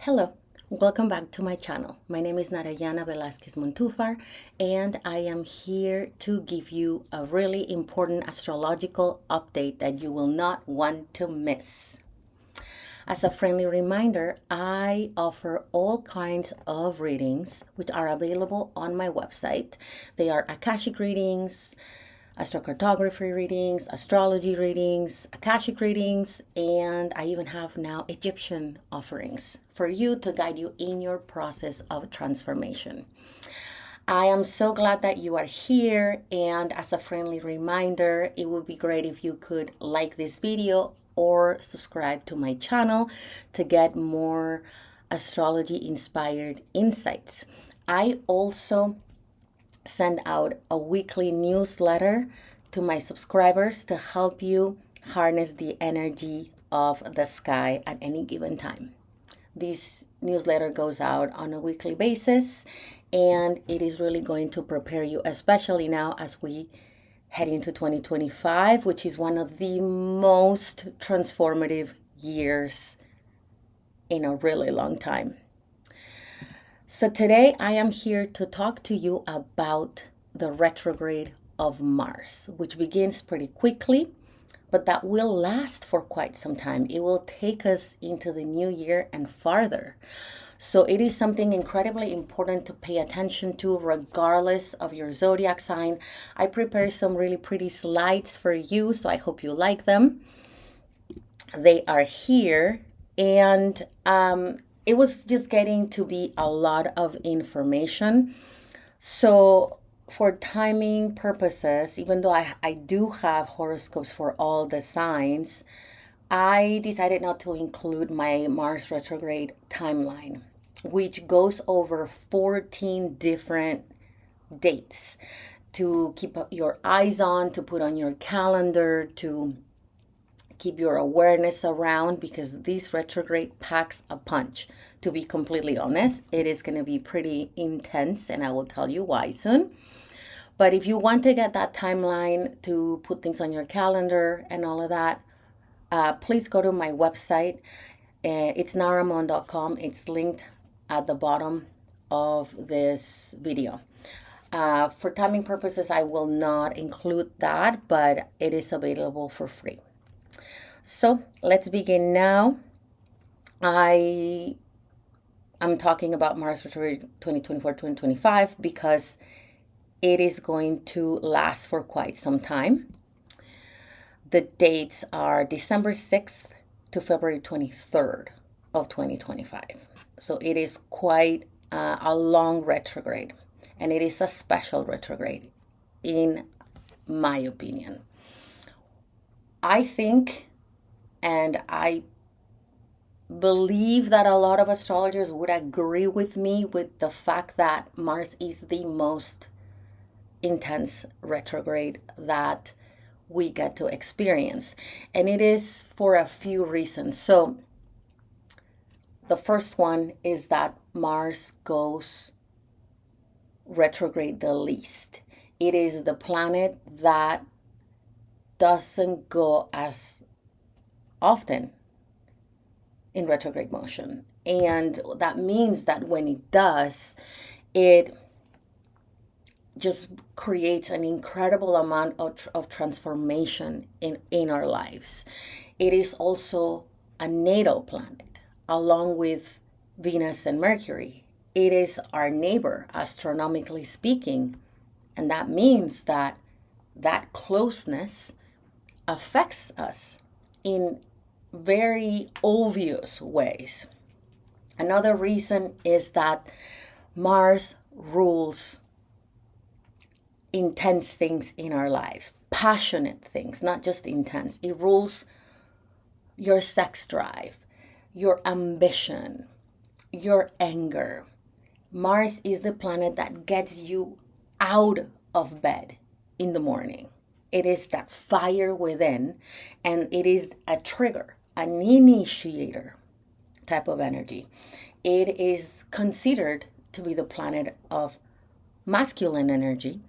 Hello, welcome back to my channel. My name is Narayana Velázquez Montúfar, and I am here to give you a really important astrological update that you will not want to miss. As a friendly reminder, I offer all kinds of readings which are available on my website. They are Akashic readings, astrocartography readings, astrology readings, Akashic readings, and I even have now Egyptian offerings for you to guide you in your process of transformation. I am so glad that you are here, and as a friendly reminder, it would be great if you could like this video or subscribe to my channel to get more astrology inspired insights. I also send out a weekly newsletter to my subscribers to help you harness the energy of the sky at any given time. This newsletter goes out on a weekly basis, and it is really going to prepare you, especially now as we head into 2025, which is one of the most transformative years in a really long time. So today I am here to talk to you about the retrograde of Mars, which begins pretty quickly, but that will last for quite some time. It will take us into the new year and farther. So it is something incredibly important to pay attention to regardless of your zodiac sign. I prepared some really pretty slides for you, so I hope you like them. They are here, and it was just getting to be a lot of information. So for timing purposes, even though I do have horoscopes for all the signs, I decided not to include my Mars retrograde timeline, which goes over 14 different dates to keep your eyes on, to put on your calendar, to keep your awareness around, because this retrograde packs a punch. To be completely honest, it is going to be pretty intense, and I will tell you why soon. But if you want to get that timeline to put things on your calendar and all of that, please go to my website. It's naramon.com. It's linked at the bottom of this video. For timing purposes, I will not include that, but it is available for free. So let's begin now. I am talking about Mars retrograde 2024-2025 because it is going to last for quite some time. The dates are December 6th to February 23rd of 2025. So it is quite a long retrograde, and it is a special retrograde, in my opinion. I think, and I believe that a lot of astrologers would agree with me with the fact that Mars is the most intense retrograde that we get to experience. And it is for a few reasons. So the first one is that Mars goes retrograde the least. It is the planet that doesn't go as often in retrograde motion. And that means that when it does, it just creates an incredible amount of transformation in our lives. It is also a natal planet, along with Venus and Mercury. It is our neighbor, astronomically speaking. And that means that that closeness affects us in very obvious ways. Another reason is that Mars rules intense things in our lives, passionate things, not just intense. It rules your sex drive, your ambition, your anger. Mars is the planet that gets you out of bed in the morning. It is that fire within, and it is a trigger, an initiator type of energy. It is considered to be the planet of masculine energy,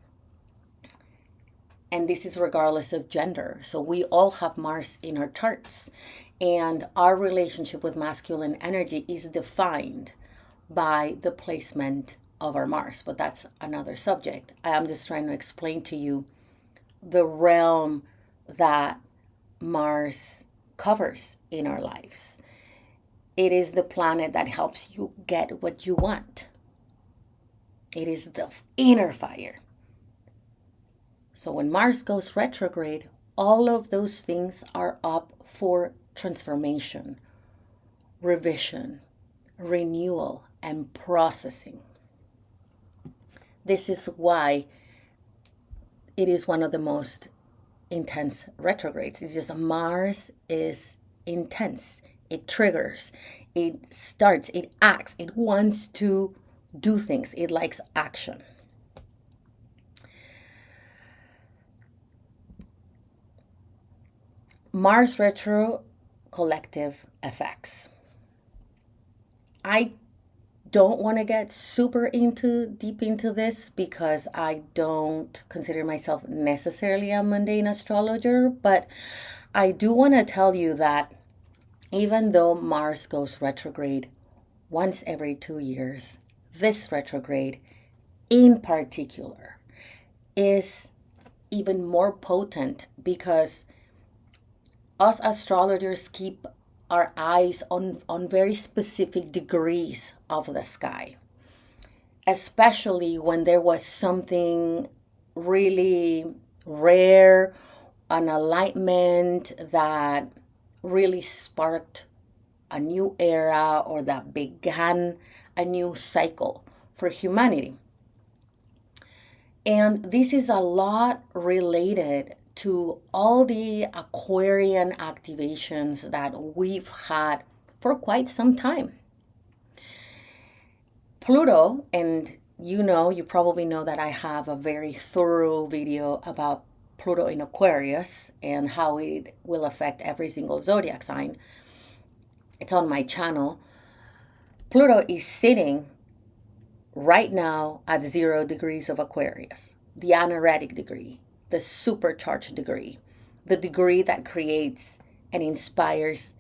And this is regardless of gender. So we all have Mars in our charts. And our relationship with masculine energy is defined by the placement of our Mars. But that's another subject. I am just trying to explain to you the realm that Mars covers in our lives. It is the planet that helps you get what you want. It is the inner fire. So when Mars goes retrograde, all of those things are up for transformation, revision, renewal, and processing. This is why it is one of the most intense retrogrades. It's just Mars is intense. It triggers, it starts, it acts, it wants to do things. It likes action. Mars retro collective effects. I don't want to get super deep into this because I don't consider myself necessarily a mundane astrologer, but I do want to tell you that even though Mars goes retrograde once every 2 years, this retrograde in particular is even more potent because us astrologers keep our eyes on very specific degrees of the sky, especially when there was something really rare, an alignment that really sparked a new era or that began a new cycle for humanity. And this is a lot related to all the Aquarian activations that we've had for quite some time. Pluto, and you probably know that I have a very thorough video about Pluto in Aquarius and how it will affect every single zodiac sign. It's on my channel. Pluto is sitting right now at 0 degrees of Aquarius, the anaretic degree, the supercharged degree, the degree that creates and inspires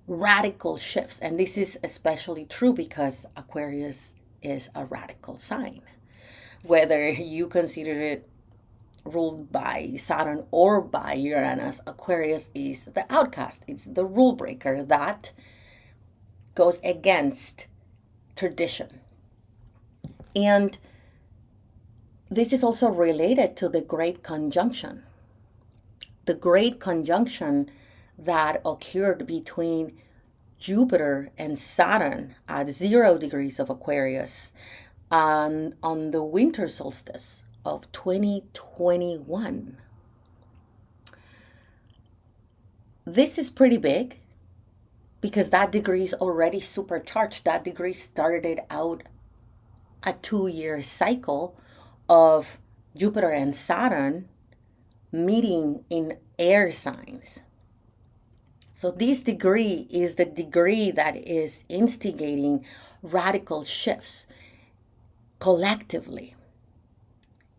radical shifts. And this is especially true because Aquarius is a radical sign. Whether you consider it ruled by Saturn or by Uranus, Aquarius is the outcast. It's the rule breaker that goes against tradition. And this is also related to the Great Conjunction. The Great Conjunction that occurred between Jupiter and Saturn at 0 degrees of Aquarius on the winter solstice of 2021. This is pretty big because that degree is already supercharged. That degree started out a 2-year cycle of Jupiter and Saturn meeting in air signs. So this degree is the degree that is instigating radical shifts collectively.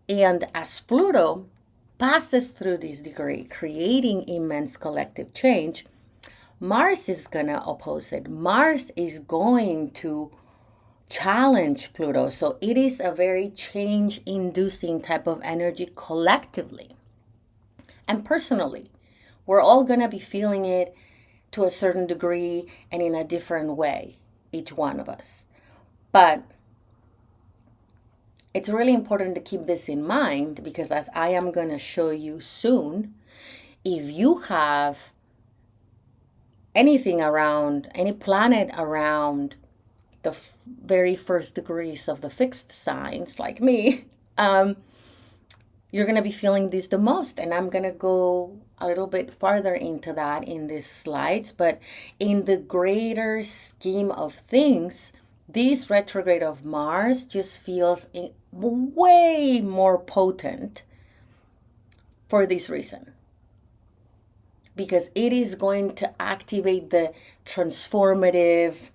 And as Pluto passes through this degree, creating immense collective change, Mars is going to oppose it. Mars is going to challenge Pluto. So it is a very change-inducing type of energy collectively. And personally, we're all going to be feeling it to a certain degree and in a different way, each one of us. But it's really important to keep this in mind because as I am going to show you soon, if you have anything around, any planet around the very first degrees of the fixed signs, like me, you're going to be feeling this the most. And I'm going to go a little bit farther into that in these slides. But in the greater scheme of things, this retrograde of Mars just feels way more potent for this reason. Because it is going to activate the transformative,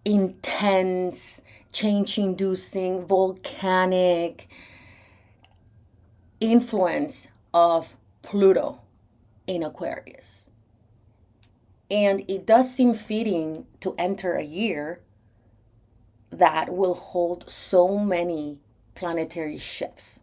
intense, change-inducing, volcanic, influence of Pluto in Aquarius. And it does seem fitting to enter a year that will hold so many planetary shifts.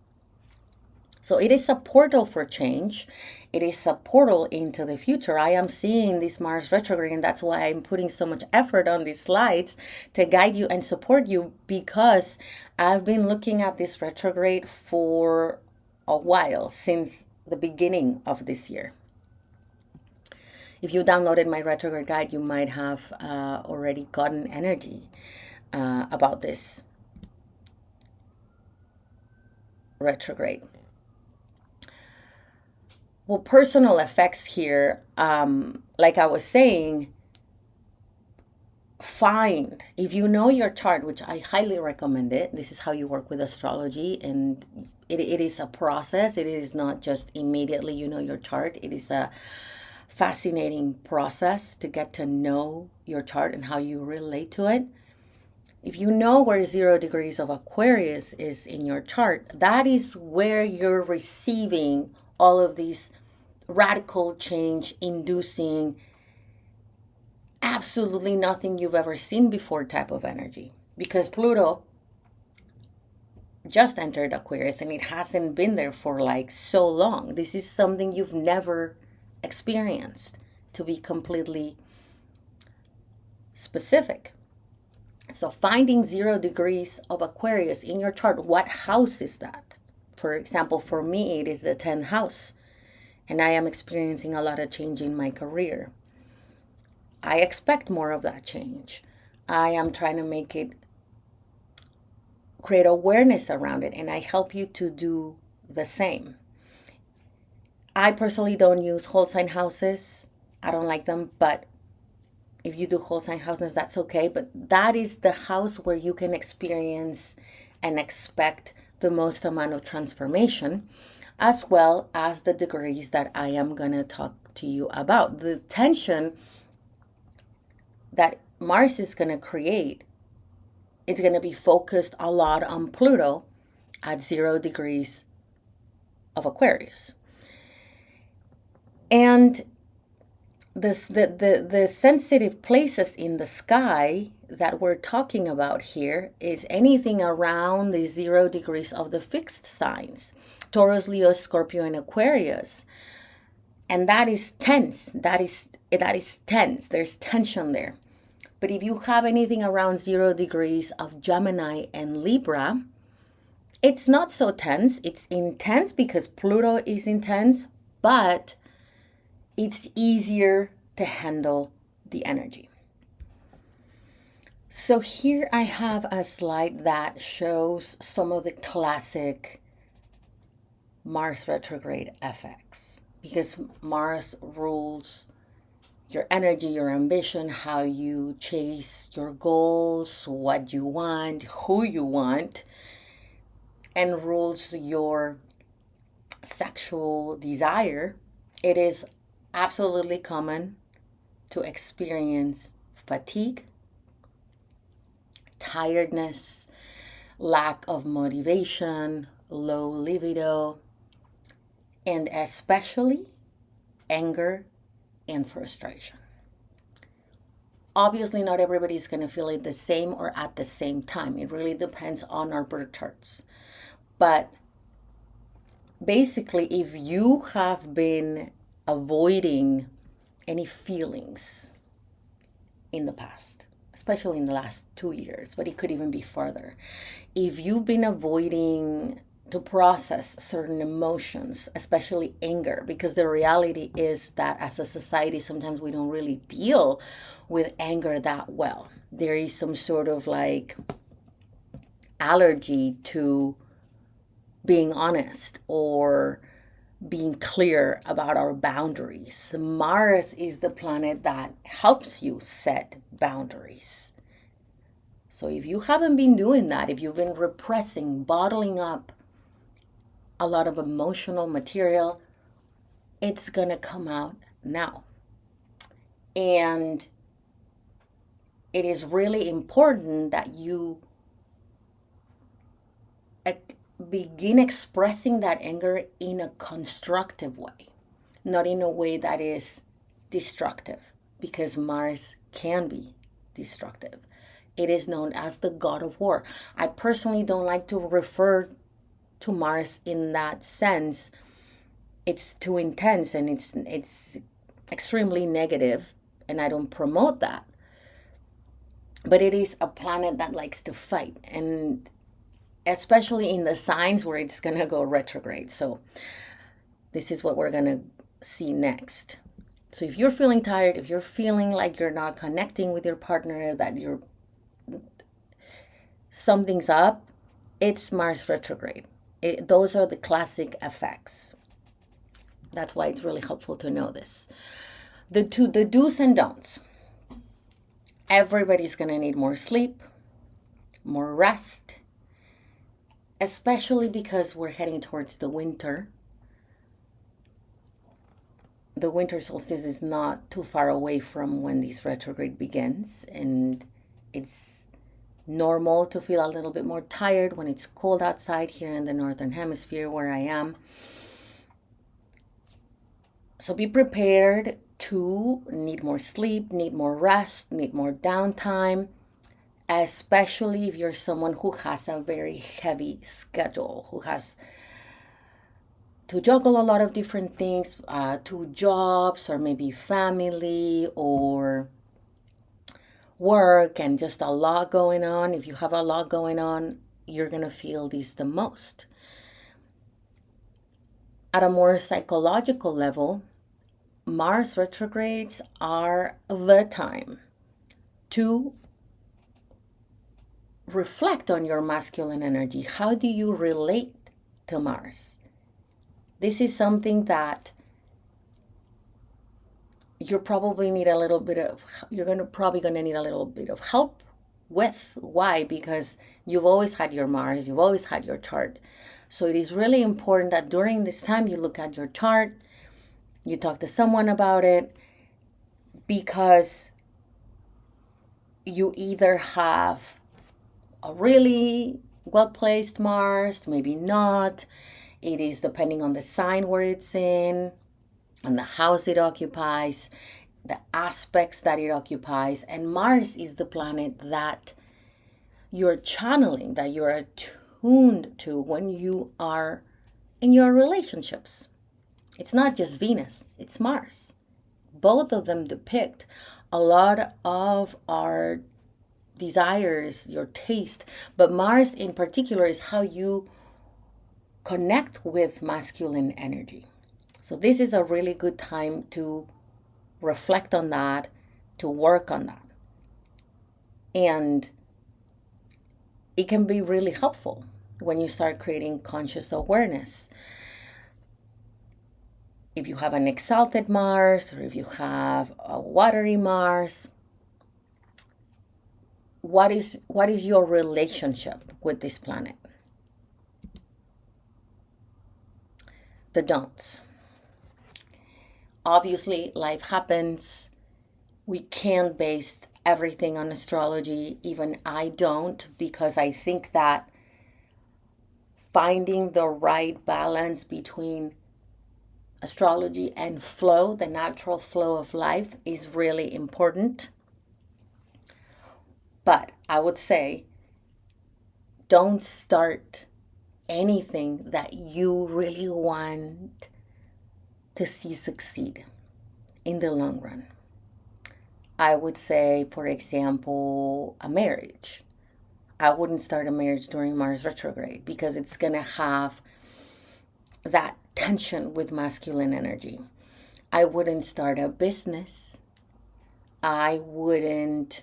So it is a portal for change. It is a portal into the future. I am seeing this Mars retrograde, and that's why I'm putting so much effort on these slides to guide you and support you, because I've been looking at this retrograde for a while, since the beginning of this year. If you downloaded my retrograde guide, you might have already gotten energy about this retrograde. Well, personal effects here, like I was saying, if you know your chart, which I highly recommend it. This is how you work with astrology, and it is a process. It is not just immediately you know your chart. It is a fascinating process to get to know your chart and how you relate to it. If you know where 0 degrees of Aquarius is in your chart, that is where you're receiving all of these radical change inducing, absolutely nothing you've ever seen before type of energy. Because Pluto just entered Aquarius and it hasn't been there for like so long. This is something you've never experienced, to be completely specific. So finding 0 degrees of Aquarius in your chart, what house is that? For example, for me, it is the 10th house, and I am experiencing a lot of change in my career. I expect more of that change. I am trying to create awareness around it, and I help you to do the same. I personally don't use whole sign houses. I don't like them, but if you do whole sign houses, that's okay. But that is the house where you can experience and expect the most amount of transformation, as well as the degrees that I am going to talk to you about. The tension that Mars is going to create, it's going to be focused a lot on Pluto at 0 degrees of Aquarius. And the sensitive places in the sky that we're talking about here is anything around the 0 degrees of the fixed signs, Taurus, Leo, Scorpio, and Aquarius. And that is tense. That is tense. There's tension there. But if you have anything around 0 degrees of Gemini and Libra, it's not so tense. It's intense because Pluto is intense, but it's easier to handle the energy. So here I have a slide that shows some of the classic Mars retrograde effects, because Mars rules your energy, your ambition, how you chase your goals, what you want, who you want, and rules your sexual desire. It is absolutely common to experience fatigue, tiredness, lack of motivation, low libido, and especially anger and frustration. Obviously, not everybody is going to feel it the same or at the same time. It really depends on our birth charts. But basically, if you have been avoiding any feelings in the past, especially in the last 2 years, but it could even be further. If you've been avoiding to process certain emotions, especially anger, because the reality is that as a society, sometimes we don't really deal with anger that well. There is some sort of like allergy to being honest or being clear about our boundaries. Mars is the planet that helps you set boundaries. So if you haven't been doing that, if you've been repressing, bottling up a lot of emotional material, it's going to come out now. And it is really important that you begin expressing that anger in a constructive way, not in a way that is destructive, because Mars can be destructive. It is known as the god of war. I personally don't like to refer to Mars in that sense. It's too intense and it's extremely negative, and I don't promote that. But it is a planet that likes to fight, and especially in the signs where it's going to go retrograde. So this is what we're going to see next. So if you're feeling tired, if you're feeling like you're not connecting with your partner, that something's up, it's Mars retrograde. Those are the classic effects. That's why it's really helpful to know this. The do's and don'ts. Everybody's going to need more sleep, more rest, especially because we're heading towards the winter. The winter solstice is not too far away from when this retrograde begins, and it's normal to feel a little bit more tired when it's cold outside here in the northern hemisphere where I am. So be prepared to need more sleep, need more rest, need more downtime, especially if you're someone who has a very heavy schedule, who has to juggle a lot of different things, 2 jobs, or maybe family or work, and just a lot going on. If you have a lot going on, you're going to feel this the most. At a more psychological level, Mars retrogrades are the time to reflect on your masculine energy. How do you relate to Mars? This is something that you're probably going to need a little bit of help with. Why? Because you've always had your Mars, you've always had your chart. So it is really important that during this time you look at your chart, you talk to someone about it, because you either have a really well-placed Mars, maybe not. It is depending on the sign where it's in, on the house it occupies, the aspects that it occupies. And Mars is the planet that you're channeling, that you're attuned to when you are in your relationships. It's not just Venus, it's Mars. Both of them depict a lot of our desires, your taste, but Mars in particular is how you connect with masculine energy. So this is a really good time to reflect on that, to work on that. And it can be really helpful when you start creating conscious awareness. If you have an exalted Mars, or if you have a watery Mars, what is your relationship with this planet? The don'ts. Obviously, life happens. We can't base everything on astrology. Even I don't, because I think that finding the right balance between astrology and flow, the natural flow of life, is really important. But I would say, don't start anything that you really want to see succeed in the long run. I would say, for example, a marriage. I wouldn't start a marriage during Mars retrograde, because it's going to have that tension with masculine energy. I wouldn't start a business. I wouldn't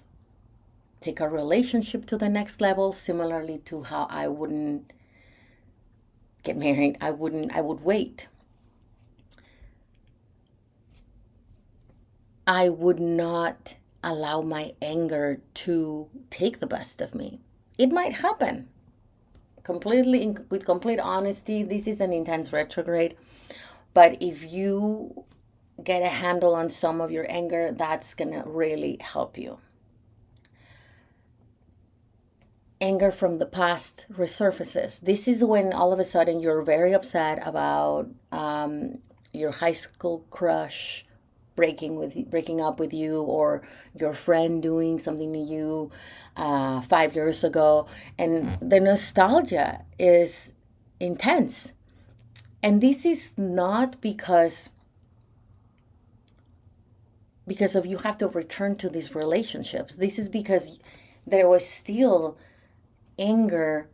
take a relationship to the next level, similarly to how I wouldn't get married. I would wait. I would not allow my anger to take the best of me. It might happen. With complete honesty, this is an intense retrograde. But if you get a handle on some of your anger, that's going to really help you. anger from the past resurfaces. This is when all of a sudden you're very upset about your high school crush breaking up with you, or your friend doing something to you 5 years ago, and the nostalgia is intense. And this is not because of you have to return to these relationships. This is because there was still anger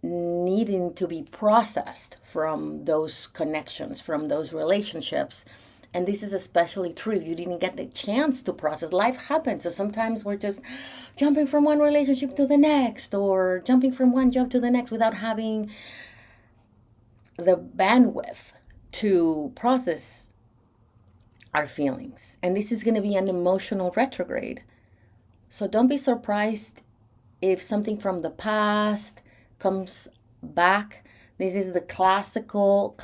needing to be processed from those connections, from those relationships. And this is especially true if you didn't get the chance to process. Life happens. So sometimes we're just jumping from one relationship to the next, or jumping from one job to the next without having the bandwidth to process our feelings. And this is going to be an emotional retrograde. So don't be surprised if something from the past comes back. This is the classical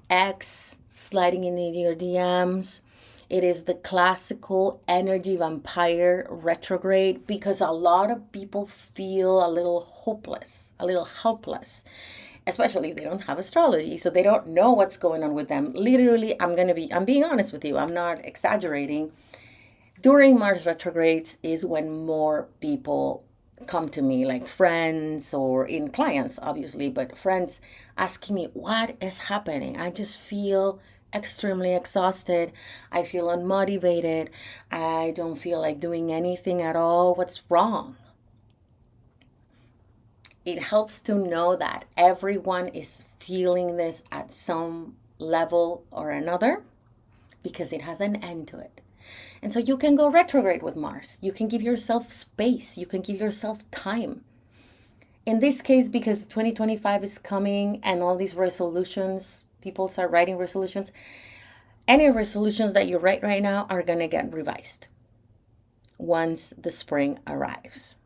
ex sliding into your DMs. It is the classical energy vampire retrograde, because a lot of people feel a little hopeless, a little helpless, especially if they don't have astrology, so they don't know what's going on with them. Literally, I'm being honest with you. I'm not exaggerating. During Mars retrogrades is when more people come to me, like friends or in clients, obviously, but friends asking me, what is happening? I just feel extremely exhausted. I feel unmotivated. I don't feel like doing anything at all. What's wrong? It helps to know that everyone is feeling this at some level or another, because it has an end to it. And so you can go retrograde with Mars. You can give yourself space. You can give yourself time. In this case, because 2025 is coming and all these resolutions, people start writing resolutions. Any resolutions that you write right now are going to get revised once the spring arrives.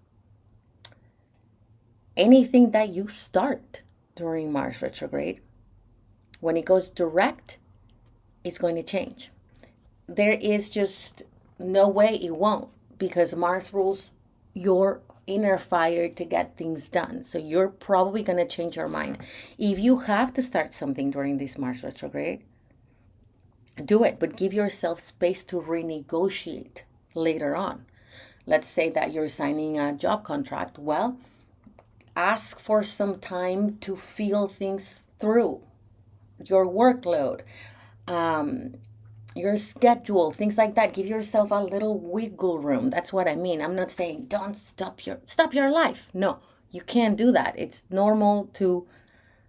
Anything that you start during Mars retrograde, when it goes direct, it's going to change. There is just no way it won't, because Mars rules your inner fire to get things done. So you're probably going to change your mind. If you have to start something during this Mars retrograde, do it, but give yourself space to renegotiate later on. Let's say that you're signing a job contract. Well, ask for some time to feel things through. Your workload, your schedule, things like that. Give yourself a little wiggle room. That's what I mean. I'm not saying don't stop your life. No, you can't do that. It's normal to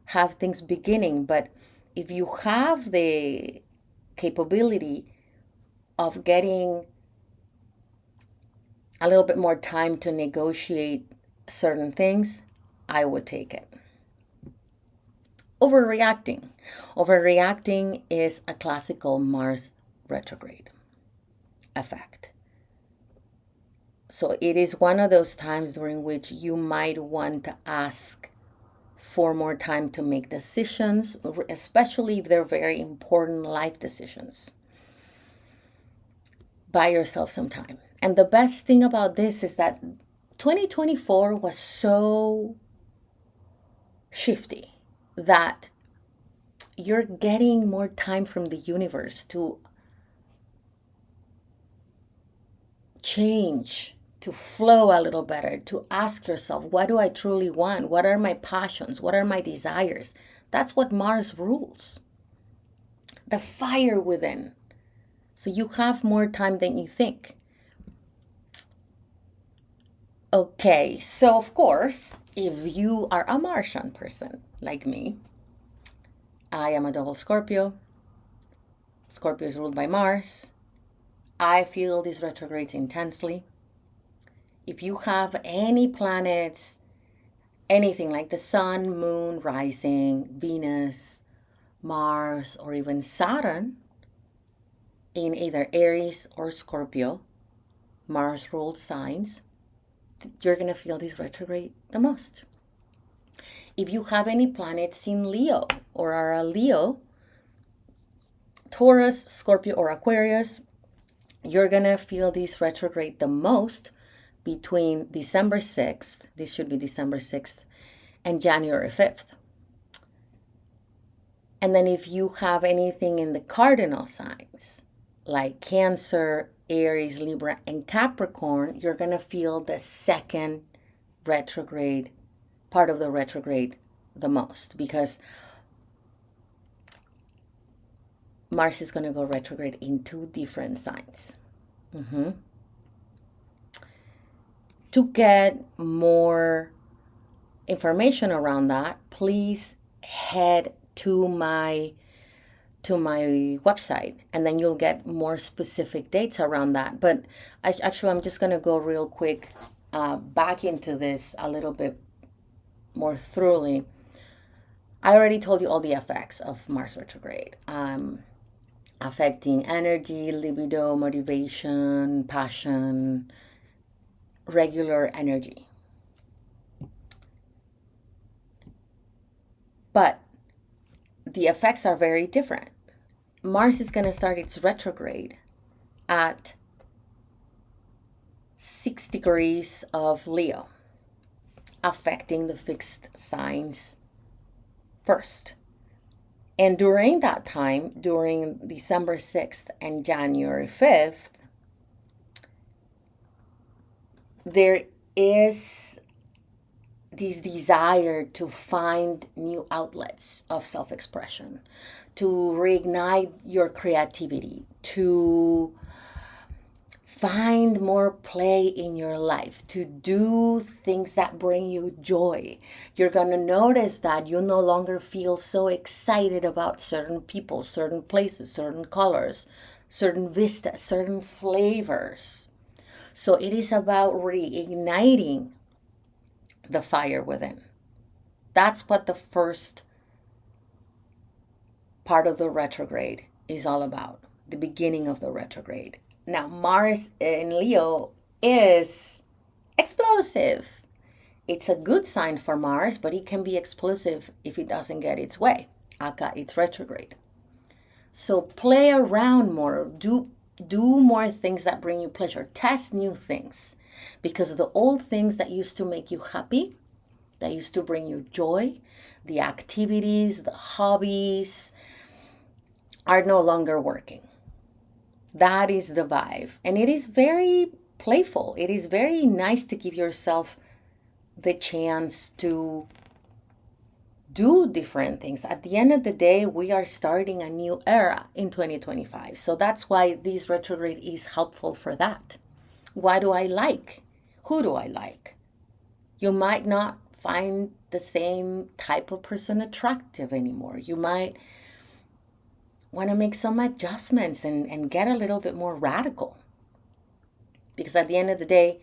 have things beginning, but if you have the capability of getting a little bit more time to negotiate certain things, I would take it. Overreacting. Overreacting is a classical Mars retrograde effect. So it is one of those times during which you might want to ask for more time to make decisions, especially if they're very important life decisions. Buy yourself some time. And the best thing about this is that 2024 was so shifty that you're getting more time from the universe to change, to flow a little better, to ask yourself, what do I truly want? What are my passions? What are my desires? That's what Mars rules. The fire within. So you have more time than you think. Okay, so of course, if you are a Martian person like me, I am a double Scorpio. Scorpio is ruled by Mars. I feel these retrogrades intensely. If you have any planets, anything like the Sun, Moon, Rising, Venus, Mars, or even Saturn in either Aries or Scorpio, Mars-ruled signs, you're going to feel this retrograde the most. If you have any planets in Leo or are a Leo, Taurus, Scorpio, or Aquarius, you're going to feel this retrograde the most between December 6th, this should be December 6th, and January 5th. And then if you have anything in the cardinal signs, like Cancer, Aries, Libra, and Capricorn, you're going to feel the second retrograde, part of the retrograde the most, because Mars is going to go retrograde in 2 different signs. To get more information around that, please head to my website, and then you'll get more specific dates around that. But I'm just going to go real quick back into this a little bit more thoroughly. I already told you all the effects of Mars retrograde, affecting energy, libido, motivation, passion, regular energy. But the effects are very different. Mars is going to start its retrograde at 6 degrees of Leo, affecting the fixed signs first. And during that time, during December 6th and January 5th, there is this desire to find new outlets of self-expression, to reignite your creativity, to find more play in your life, to do things that bring you joy. You're going to notice that you no longer feel so excited about certain people, certain places, certain colors, certain vistas, certain flavors. So it is about reigniting the fire within. That's what the first part of the retrograde is all about, the beginning of the retrograde. Now, Mars in Leo is explosive. It's a good sign for Mars, but it can be explosive if it doesn't get its way. It's retrograde. So play around more. Do more things that bring you pleasure. Test new things. Because the old things that used to make you happy, that used to bring you joy, the activities, the hobbies, are no longer working. That is the vibe. And it is very playful. It is very nice to give yourself the chance to do different things. At the end of the day, we are starting a new era in 2025. So that's why this retrograde is helpful for that. What do I like? Who do I like? You might not find the same type of person attractive anymore. You might want to make some adjustments and get a little bit more radical. Because at the end of the day,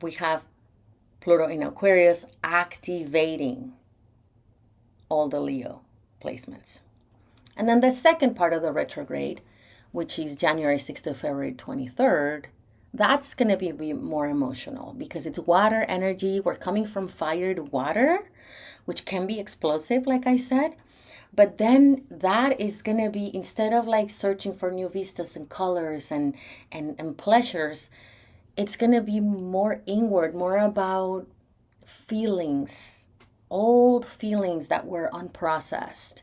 we have Pluto in Aquarius activating all the Leo placements. And then the second part of the retrograde, which is January 6th to February 23rd, that's going to be more emotional because it's water energy. We're coming from fire to water, which can be explosive, like I said. But then that is going to be, instead of like searching for new vistas and colors and pleasures, it's going to be more inward, more about feelings, old feelings that were unprocessed.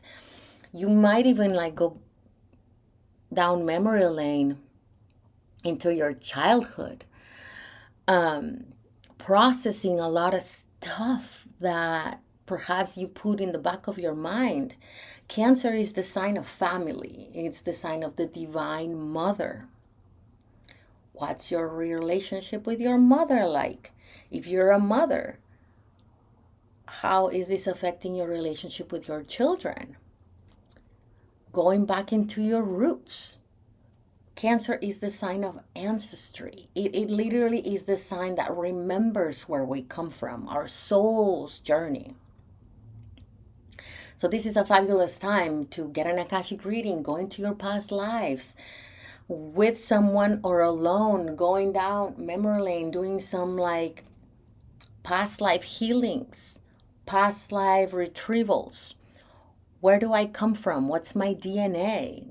You might even like go down memory lane into your childhood, processing a lot of stuff that perhaps you put in the back of your mind. Cancer is the sign of family. It's the sign of the divine mother. What's your relationship with your mother like? If you're a mother, how is this affecting your relationship with your children? Going back into your roots. Cancer is the sign of ancestry. It literally is the sign that remembers where we come from, our soul's journey. So this is a fabulous time to get an Akashic reading, go into your past lives with someone or alone, going down memory lane, doing some like past life healings, past life retrievals. Where do I come from? What's my DNA?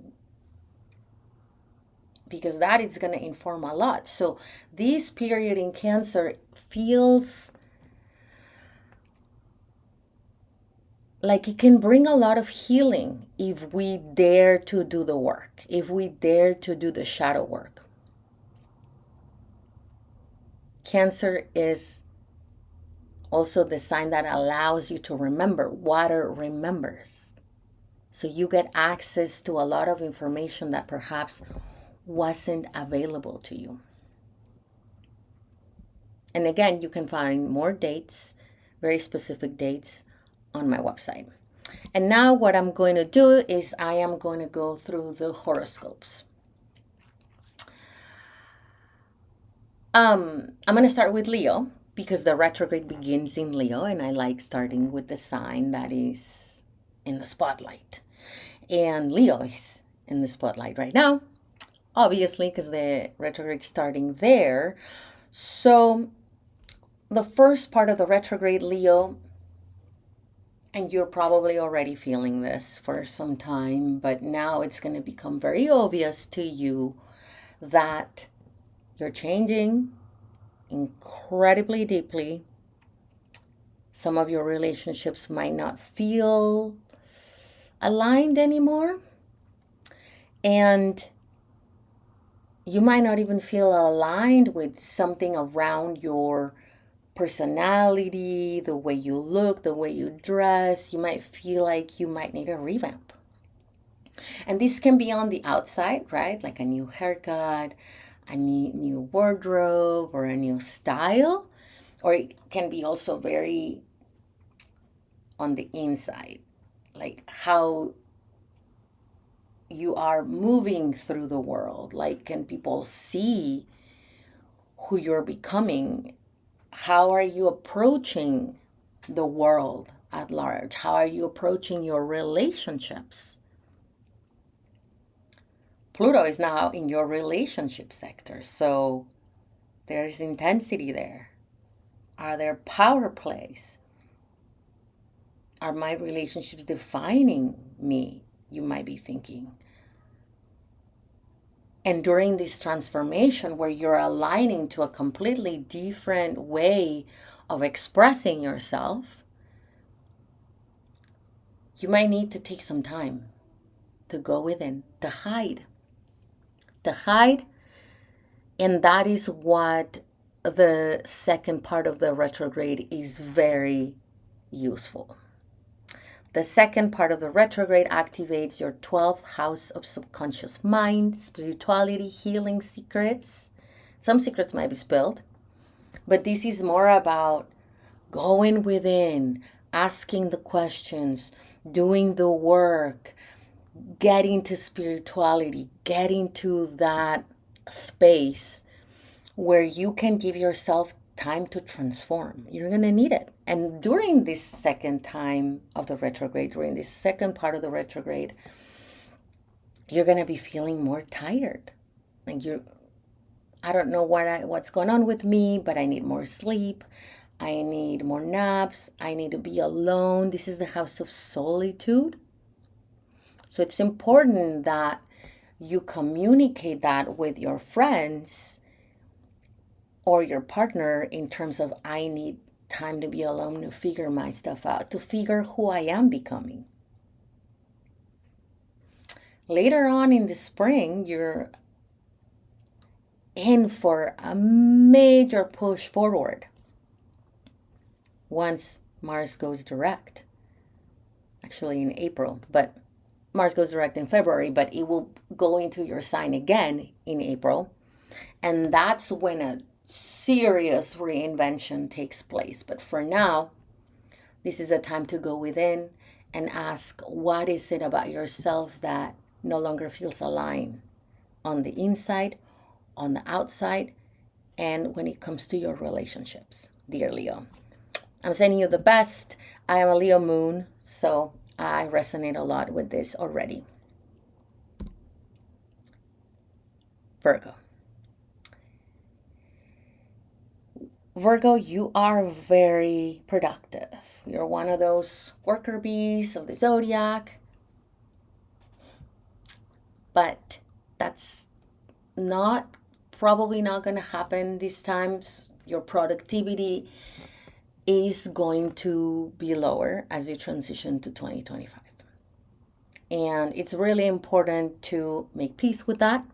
because that is going to inform a lot. So this period in Cancer feels like it can bring a lot of healing if we dare to do the work, if we dare to do the shadow work. Cancer is also the sign that allows you to remember. Water remembers. So you get access to a lot of information that perhaps wasn't available to you. And again, you can find more dates, very specific dates, on my website. And now what I'm going to do is I am going to go through the horoscopes. I'm going to start with Leo because the retrograde begins in Leo, and I like starting with the sign that is in the spotlight. And Leo is in the spotlight right now, obviously, because the retrograde is starting there. So the first part of the retrograde, Leo, and you're probably already feeling this for some time, but now it's going to become very obvious to you that you're changing incredibly deeply. Some of your relationships might not feel aligned anymore. And you might not even feel aligned with something around your personality, the way you look, the way you dress. You might feel like you might need a revamp. And this can be on the outside, right? Like a new haircut, a new wardrobe, or a new style. Or it can be also very on the inside, like how you are moving through the world. Like, can people see who you're becoming? How are you approaching the world at large? How are you approaching your relationships? Pluto is now in your relationship sector, so there is intensity there. Are there power plays? Are my relationships defining me? You might be thinking. And during this transformation where you're aligning to a completely different way of expressing yourself, you might need to take some time to go within, to hide. And that is what the second part of the retrograde is very useful. The second part of the retrograde activates your 12th house of subconscious mind, spirituality, healing secrets. Some secrets might be spilled, but this is more about going within, asking the questions, doing the work, getting to spirituality, getting to that space where you can give yourself time to transform. You're going to need it. And during this second time of the retrograde, during this second part of the retrograde, you're going to be feeling more tired. Like I don't know what's going on with me, but I need more sleep. I need more naps. I need to be alone. This is the house of solitude. So it's important that you communicate that with your friends or your partner in terms of, I need time to be alone to figure my stuff out, to figure who I am becoming. Later on in the spring, you're in for a major push forward once Mars goes direct. Actually in April, but Mars goes direct in February, but it will go into your sign again in April. And that's when a serious reinvention takes place. But for now, this is a time to go within and ask, what is it about yourself that no longer feels aligned on the inside, on the outside, and when it comes to your relationships, dear Leo. I'm sending you the best. I am a Leo moon, so I resonate a lot with this already. Virgo. Virgo, you are very productive. You're one of those worker bees of the Zodiac. But that's probably not going to happen these times. Your productivity is going to be lower as you transition to 2025. And it's really important to make peace with that.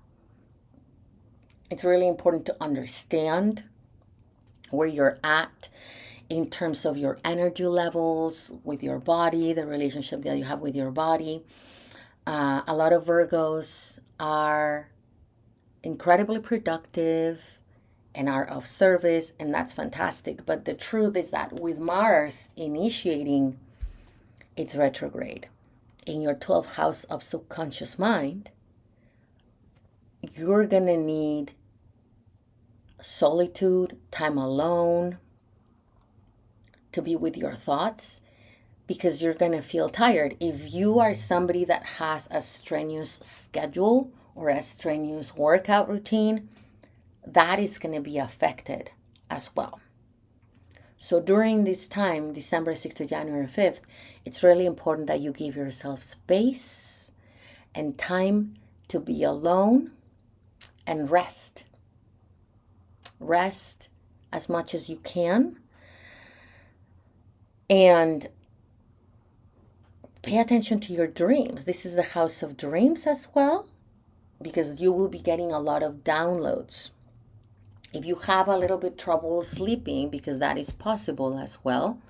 It's really important to understand where you're at in terms of your energy levels with your body, the relationship that you have with your body. A lot of Virgos are incredibly productive and are of service, and that's fantastic. But the truth is that with Mars initiating its retrograde in your 12th house of subconscious mind, you're going to need solitude, time alone, to be with your thoughts, because you're going to feel tired. If you are somebody that has a strenuous schedule or a strenuous workout routine, that is going to be affected as well. So during this time, December 6th to January 5th, it's really important that you give yourself space and time to be alone and rest. Rest as much as you can. And pay attention to your dreams. This is the house of dreams as well, because you will be getting a lot of downloads. If you have a little bit trouble sleeping, because that is possible as well,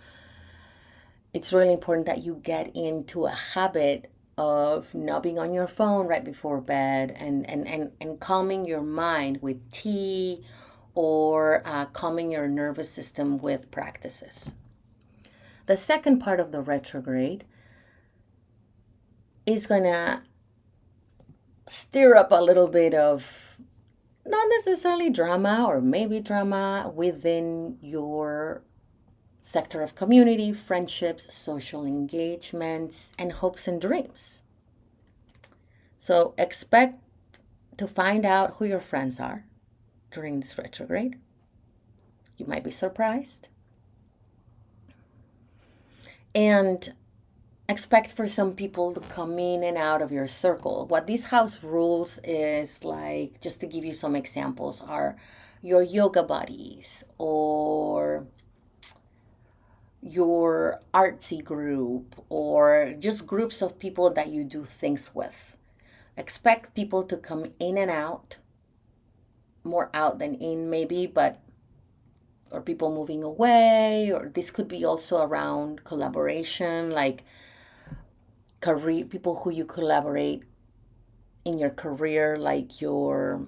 it's really important that you get into a habit of not being on your phone right before bed and calming your mind with tea or calming your nervous system with practices. The second part of the retrograde is going to stir up a little bit of not necessarily drama, or maybe drama within your sector of community, friendships, social engagements, and hopes and dreams. So expect to find out who your friends are during this retrograde. You might be surprised. And expect for some people to come in and out of your circle. What this house rules is, like, just to give you some examples, are your yoga buddies or your artsy group, or just groups of people that you do things with. Expect people to come in and out, more out than in maybe, or people moving away, or this could be also around collaboration, like career, people who you collaborate in your career, like your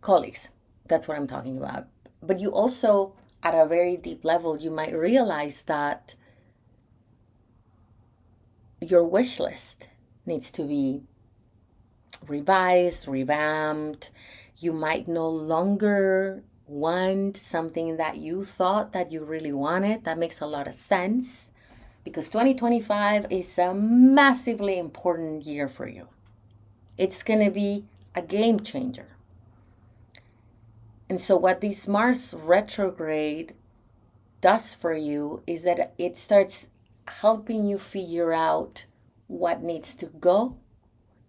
colleagues. That's what I'm talking about. But you also, at a very deep level, you might realize that your wish list needs to be revised, revamped. You might no longer want something that you thought that you really wanted. That makes a lot of sense, because 2025 is a massively important year for you. It's going to be a game changer. And so what this Mars retrograde does for you is that it starts helping you figure out what needs to go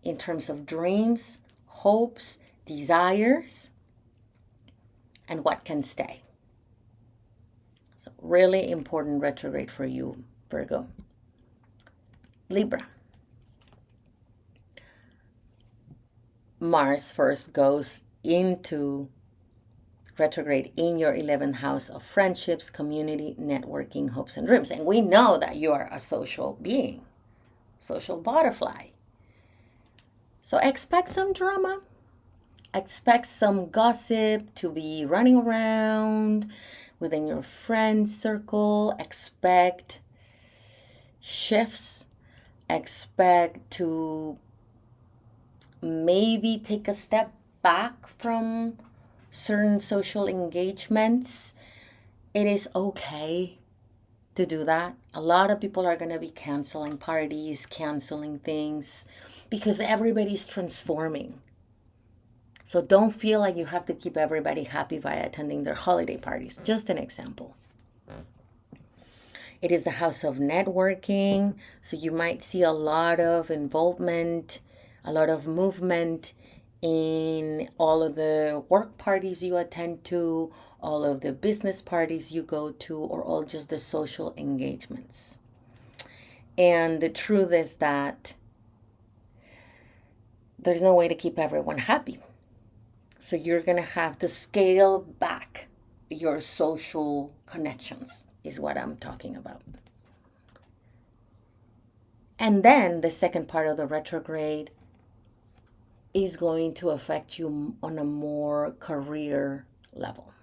in terms of dreams, hopes, desires, and what can stay. So really important retrograde for you, Virgo. Libra. Mars first goes into retrograde in your 11th house of friendships, community, networking, hopes, and dreams. And we know that you are a social being, social butterfly. So expect some drama. Expect some gossip to be running around within your friend circle. Expect shifts. Expect to maybe take a step back from certain social engagements. It is okay to do that. A lot of people are going to be canceling parties, canceling things, because everybody's transforming. So don't feel like you have to keep everybody happy by attending their holiday parties. Just an example. It is the house of networking, so you might see a lot of involvement, a lot of movement in all of the work parties you attend to, all of the business parties you go to, or all just the social engagements. And the truth is that there's no way to keep everyone happy. So you're going to have to scale back your social connections, is what I'm talking about. And then the second part of the retrograde is going to affect you on a more career level.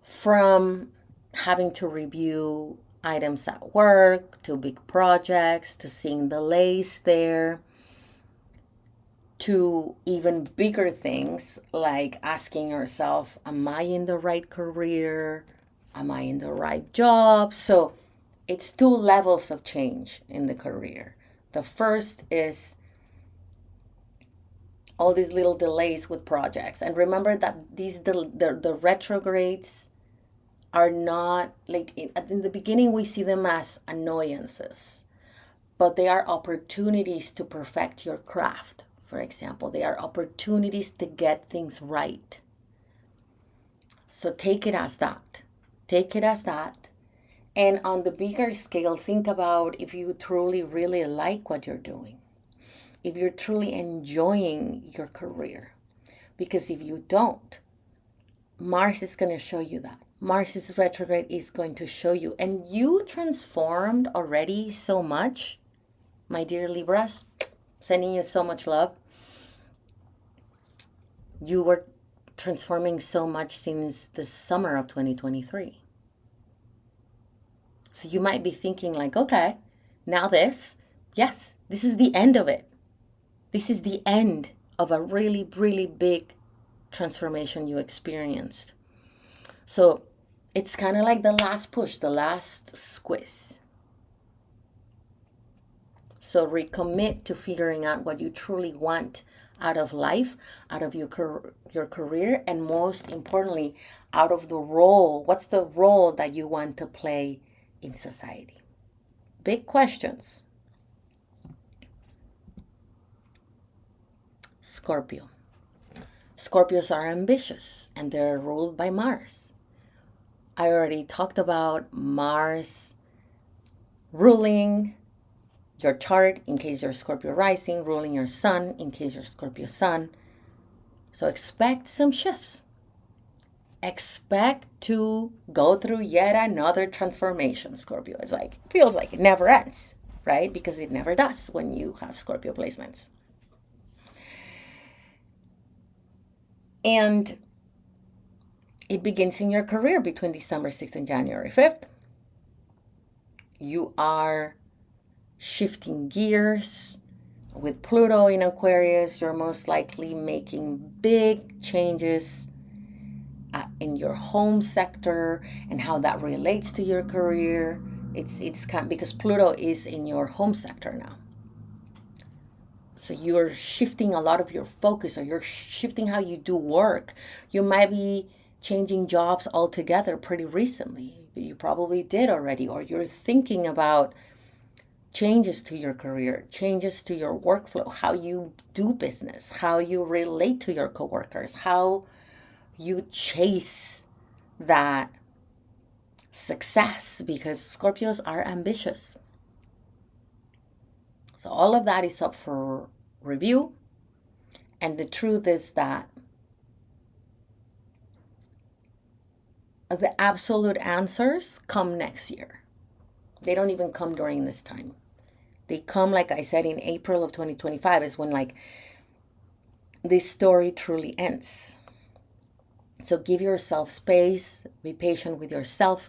From having to review items at work, to big projects, to seeing delays there, to even bigger things like asking yourself, am I in the right career? Am I in the right job? So it's two levels of change in the career. The first is all these little delays with projects. And remember that the retrogrades are not like in the beginning we see them as annoyances, but they are opportunities to perfect your craft. For example, they are opportunities to get things right. So take it as that. Take it as that. And on the bigger scale, think about if you truly really like what you're doing, if you're truly enjoying your career. Because if you don't, Mars is going to show you that. Mars's retrograde is going to show you. And you transformed already so much, my dear Libras. Sending you so much love. You were transforming so much since the summer of 2023. So you might be thinking like, okay, now this. Yes, this is the end of it. This is the end of a really, really big transformation you experienced. So it's kind of like the last push, the last squeeze. So recommit to figuring out what you truly want out of life, out of your career, and most importantly, out of the role. What's the role that you want to play in society? Big questions. Scorpio. Scorpios are ambitious and they're ruled by Mars. I already talked about Mars ruling your chart in case you're Scorpio rising, ruling your sun in case you're Scorpio sun. So expect some shifts. Expect to go through yet another transformation, Scorpio. It's like, feels like it never ends, right? Because it never does when you have Scorpio placements. And it begins in your career between December 6th and January 5th. You are shifting gears. With Pluto in Aquarius, you're most likely making big changes in your home sector and how that relates to your career. It's kind of, because Pluto is in your home sector now. So you're shifting a lot of your focus, or you're shifting how you do work. You might be changing jobs altogether pretty recently. You probably did already, or you're thinking about changes to your career, changes to your workflow, how you do business, how you relate to your coworkers, how you chase that success, because Scorpios are ambitious. So all of that is up for review. And the truth is that the absolute answers come next year. They don't even come during this time. They come, like I said, in April of 2025 is when like this story truly ends. So give yourself space, be patient with yourself.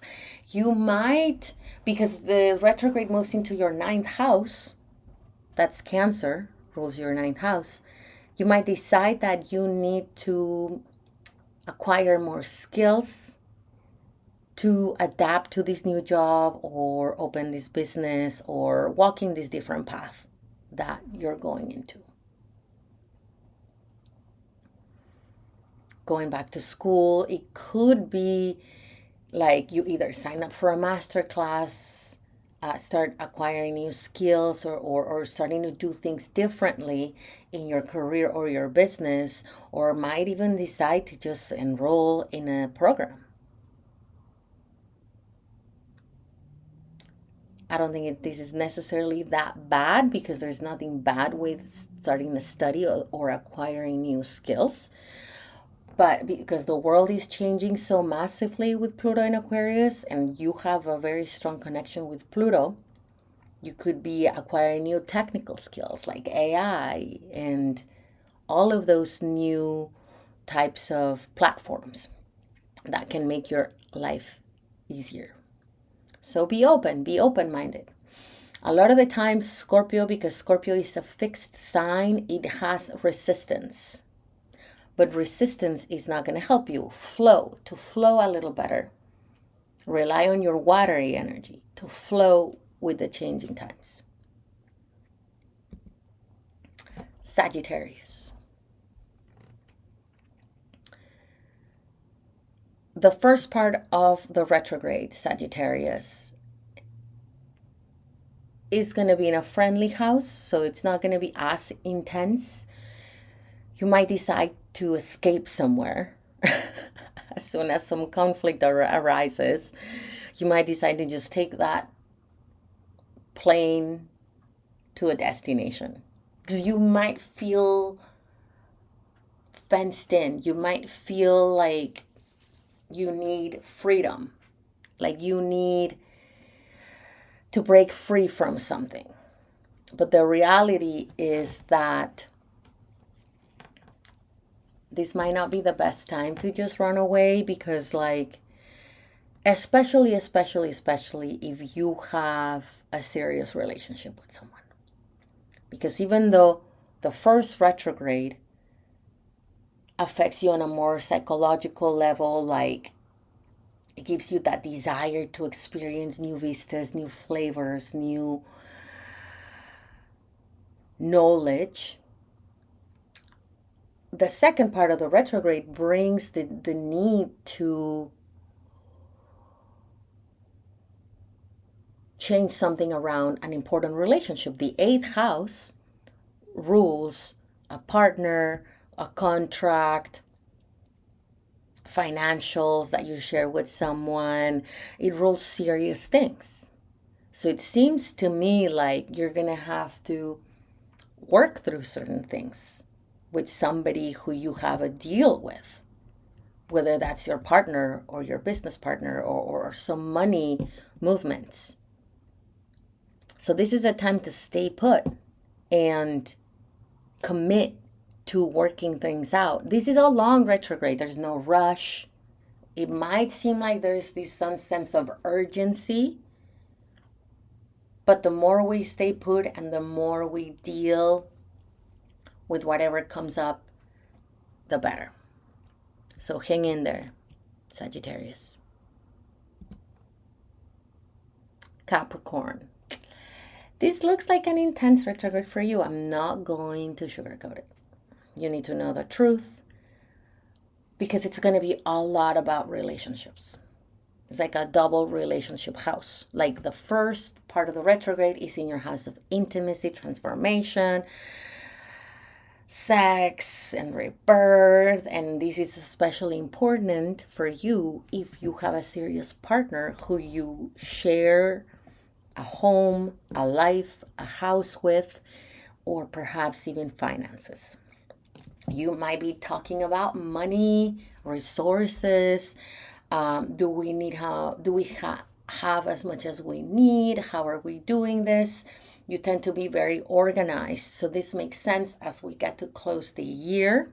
You might, because the retrograde moves into your 9th house, that's Cancer, rules your 9th house, you might decide that you need to acquire more skills to adapt to this new job, or open this business, or walking this different path that you're going into. Going back to school, it could be like you either sign up for a master class, start acquiring new skills, or starting to do things differently in your career or your business, or might even decide to just enroll in a program. I don't think this is necessarily that bad, because there's nothing bad with starting to study or acquiring new skills. But because the world is changing so massively with Pluto in Aquarius, and you have a very strong connection with Pluto, you could be acquiring new technical skills like AI and all of those new types of platforms that can make your life easier. So be open-minded. A lot of the times, Scorpio, because Scorpio is a fixed sign, it has resistance. But resistance is not going to help you to flow a little better. Rely on your watery energy to flow with the changing times. Sagittarius. The first part of the retrograde, Sagittarius, is going to be in a friendly house, so it's not going to be as intense. You might decide to escape somewhere as soon as some conflict arises. You might decide to just take that plane to a destination, because you might feel fenced in. You might feel like you need freedom, like you need to break free from something. But the reality is that this might not be the best time to just run away, because especially if you have a serious relationship with someone. Because even though the first retrograde affects you on a more psychological level, like it gives you that desire to experience new vistas, new flavors, new knowledge, the second part of the retrograde brings the need to change something around an important relationship. The 8th house rules a partner, a contract, financials that you share with someone. It rules serious things. So it seems to me like you're going to have to work through certain things with somebody who you have a deal with, whether that's your partner or your business partner, or some money movements. So this is a time to stay put and commit to working things out. This is a long retrograde. There's no rush. It might seem like there's this some sense of urgency, but the more we stay put and the more we deal with whatever comes up, the better. So hang in there, Sagittarius. Capricorn. This looks like an intense retrograde for you. I'm not going to sugarcoat it. You need to know the truth, because it's going to be a lot about relationships. It's like a double relationship house. Like the first part of the retrograde is in your house of intimacy, transformation, sex, and rebirth. And this is especially important for you if you have a serious partner who you share a home, a life, a house with, or perhaps even finances. You might be talking about money, resources. Do we have as much as we need? How are we doing this? You tend to be very organized. So this makes sense as we get to close the year.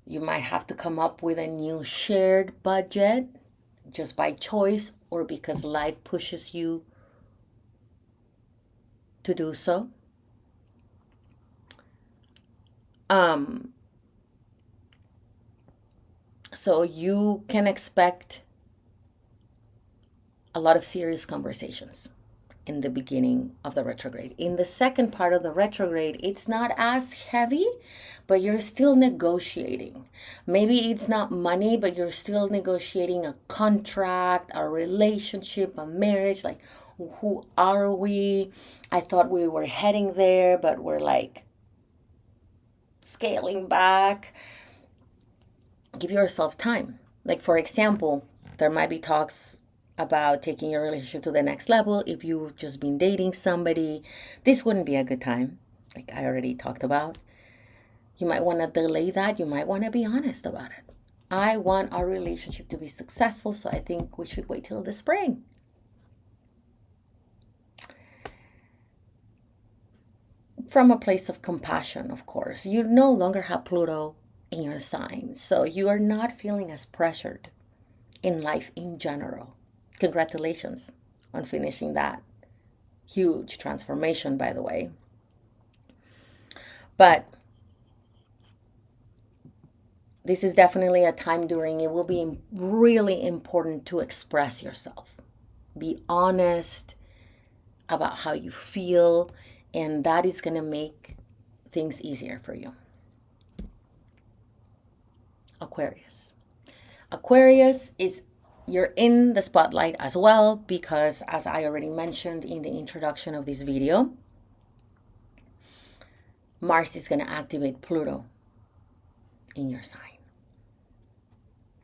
You might have to come up with a new shared budget, just by choice or because life pushes you to do so. So you can expect a lot of serious conversations. in the beginning of the retrograde. In the second part of the retrograde, it's not as heavy, but you're still negotiating. Maybe it's not money, but you're still negotiating a contract, a relationship, a marriage. Like, who are we? I thought we were heading there, but we're like scaling back. Give yourself time. Like, for example, there might be talks about taking your relationship to the next level. If you've just been dating somebody, this wouldn't be a good time, like I already talked about. You might want to delay that. You might want to be honest about it. I want our relationship to be successful, so I think we should wait till the spring. From a place of compassion, of course. You no longer have Pluto in your sign, so you are not feeling as pressured in life in general. Congratulations on finishing that huge transformation, by the way. But this is definitely a time during it will be really important to express yourself. Be honest about how you feel, and that is going to make things easier for you. Aquarius. Aquarius is, you're in the spotlight as well because, as I already mentioned in the introduction of this video, Mars is going to activate Pluto in your sign.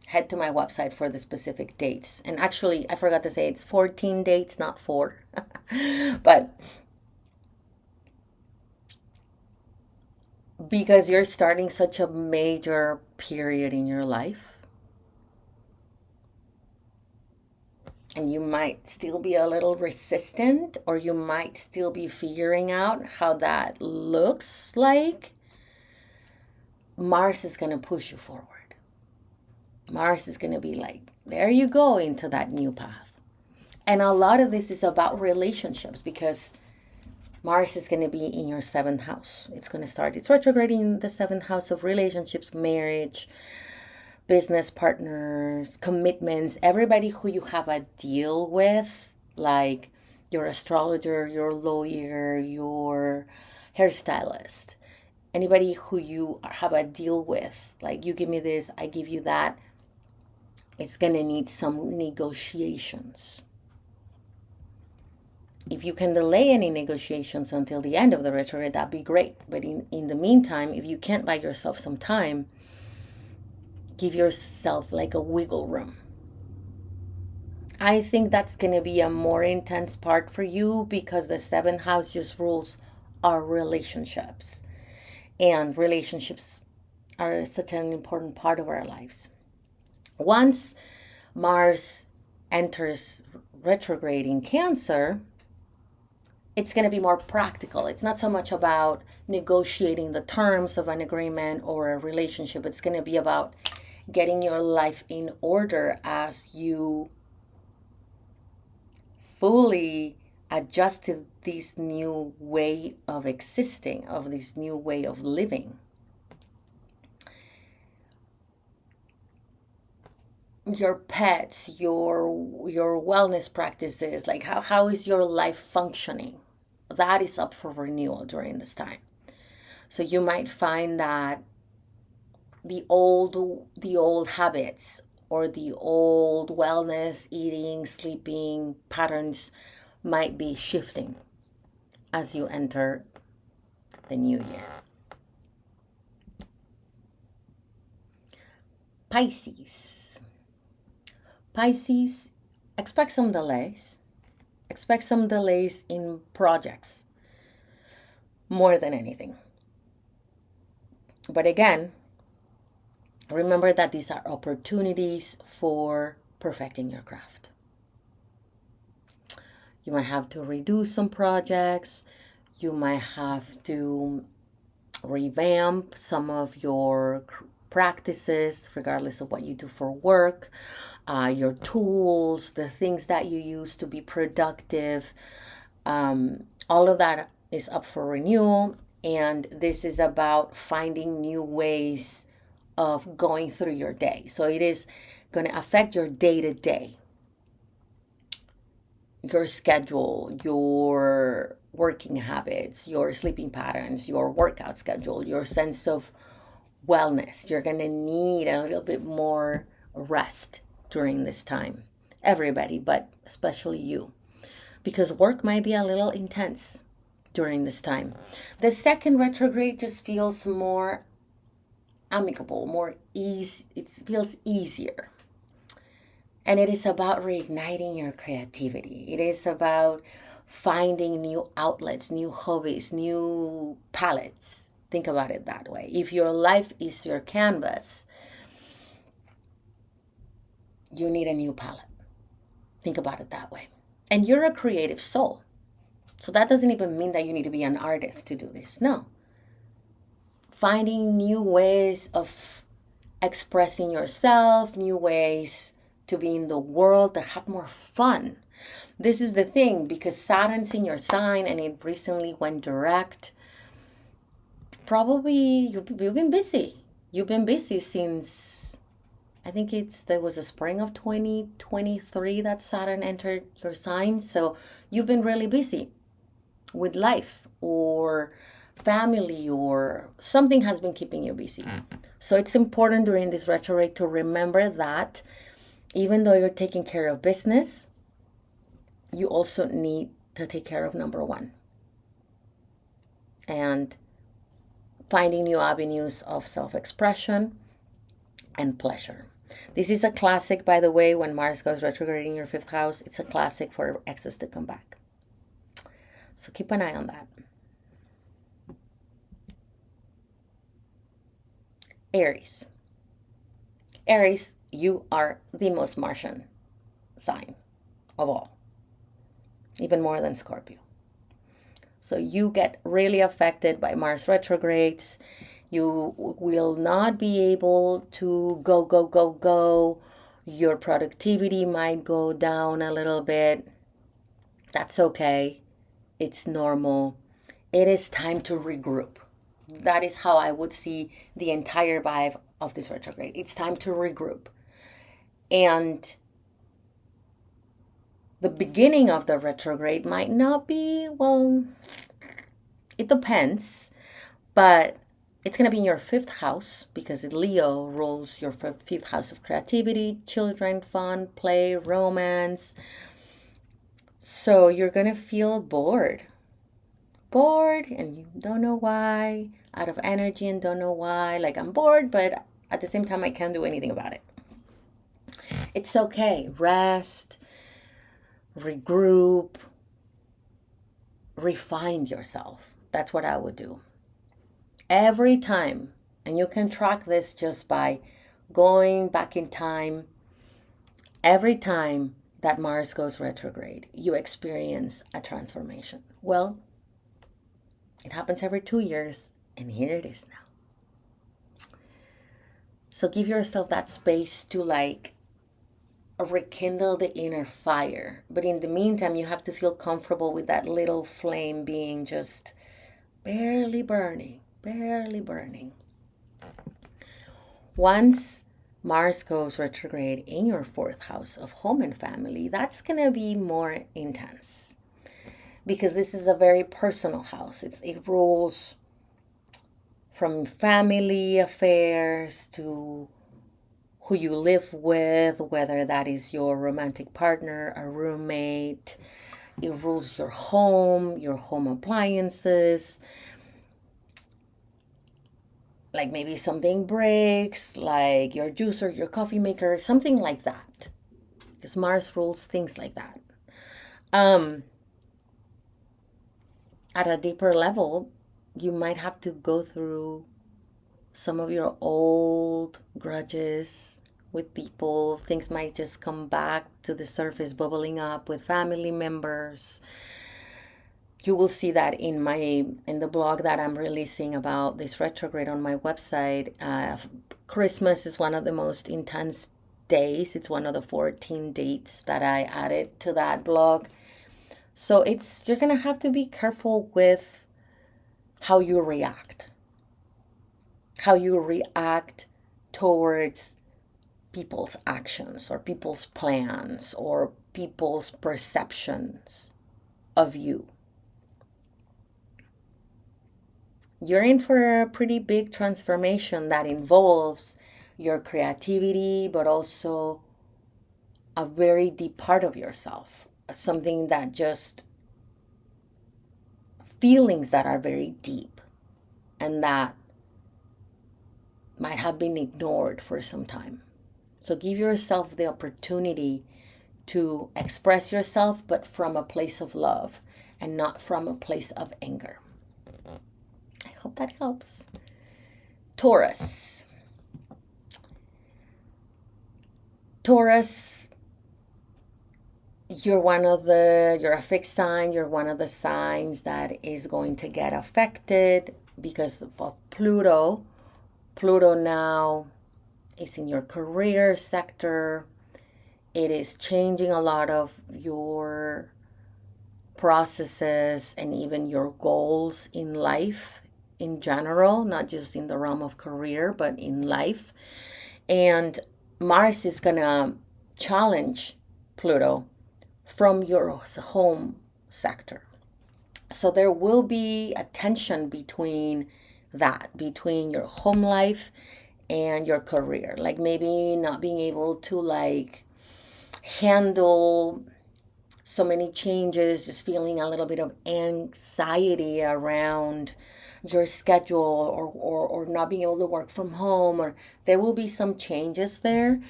Head to my website for the specific dates. And actually, I forgot to say it's 14 dates, not 4. But because you're starting such a major period in your life, and you might still be a little resistant, or you might still be figuring out how that looks like, Mars is going to push you forward. Mars is going to be like, there you go into that new path. And a lot of this is about relationships because Mars is going to be in your 7th house. It's going to start its retrograde in the 7th house of relationships, marriage, business partners, commitments, everybody who you have a deal with, like your astrologer, your lawyer, your hairstylist, anybody who you have a deal with, like you give me this, I give you that. It's going to need some negotiations. If you can delay any negotiations until the end of the retrograde, that'd be great. But in the meantime, if you can't buy yourself some time, give yourself like a wiggle room. I think that's going to be a more intense part for you because the 7th house just rules our relationships. And relationships are such an important part of our lives. Once Mars enters retrograde in Cancer, it's going to be more practical. It's not so much about negotiating the terms of an agreement or a relationship. It's going to be about getting your life in order as you fully adjust to this new way of existing, of this new way of living. Your pets, your wellness practices, like how is your life functioning? That is up for renewal during this time. So you might find that the old habits or the old wellness, eating, sleeping patterns might be shifting as you enter the new year. Pisces. Pisces, expect some delays. Expect some delays in projects more than anything. But again, remember that these are opportunities for perfecting your craft. You might have to redo some projects. You might have to revamp some of your practices, regardless of what you do for work, your tools, the things that you use to be productive. All of that is up for renewal. And this is about finding new ways of going through your day. So it is going to affect your day-to-day. your schedule, your working habits, your sleeping patterns, your workout schedule, your sense of wellness. You're going to need a little bit more rest during this time. Everybody, but especially you, because work might be a little intense during this time. The second retrograde just feels more amicable, more easy. It feels easier. And it is about reigniting your creativity. It is about finding new outlets, new hobbies, new palettes. Think about it that way. If your life is your canvas, you need a new palette. Think about it that way. And you're a creative soul. So that doesn't even mean that you need to be an artist to do this. No. Finding new ways of expressing yourself, new ways to be in the world, to have more fun. This is the thing, because Saturn's in your sign and it recently went direct. Probably you've been busy. You've been busy since, I think there was a spring of 2023 that Saturn entered your sign. So you've been really busy with life or family, or something has been keeping you busy. So it's important during this retrograde to remember that even though you're taking care of business, you also need to take care of number one. And finding new avenues of self-expression and pleasure. This is a classic, by the way, when Mars goes retrograde in your fifth house. It's a classic for exes to come back. So keep an eye on that. Aries. Aries, you are the most Martian sign of all, even more than Scorpio. So you get really affected by Mars retrogrades. You will not be able to go. Your productivity might go down a little bit. That's okay. It's normal. It is time to regroup. That is how I would see the entire vibe of this retrograde. It's time to regroup. And the beginning of the retrograde might not be, well, it depends, but it's going to be in your fifth house, because Leo rules your fifth house of creativity, children, fun, play, romance. So you're going to feel bored, and you don't know why, out of energy and don't know why. Like, I'm bored, but at the same time, I can't do anything about it. It's okay. Rest, regroup, refine yourself. That's what I would do. Every time, and you can track this just by going back in time, every time that Mars goes retrograde, you experience a transformation. Well, it happens every 2 years, and here it is now. So give yourself that space to rekindle the inner fire. But in the meantime, you have to feel comfortable with that little flame being just barely burning. Once Mars goes retrograde in your fourth house of home and family, that's going to be more intense, because this is a very personal house. It rules from family affairs to who you live with, whether that is your romantic partner, a roommate. It rules your home appliances. Like maybe something breaks, like your juicer, your coffee maker, something like that. Because Mars rules things like that. At a deeper level, you might have to go through some of your old grudges with people. Things might just come back to the surface, bubbling up with family members. You will see that in the blog that I'm releasing about this retrograde on my website. Christmas is one of the most intense days. It's one of the 14 dates that I added to that blog. So you're going to have to be careful with how you react. How you react towards people's actions or people's plans or people's perceptions of you. You're in for a pretty big transformation that involves your creativity, but also a very deep part of yourself. Something that just feelings that are very deep and that might have been ignored for some time. So give yourself the opportunity to express yourself, but from a place of love and not from a place of anger. I hope that helps. Taurus. Taurus, you're a fixed sign. You're one of the signs that is going to get affected because of Pluto. Pluto now is in your career sector. It is changing a lot of your processes and even your goals in life in general, not just in the realm of career, but in life. And Mars is going to challenge Pluto from your home sector. So there will be a tension between your home life and your career. Like maybe not being able to handle so many changes, just feeling a little bit of anxiety around your schedule, or not being able to work from home, or there will be some changes there.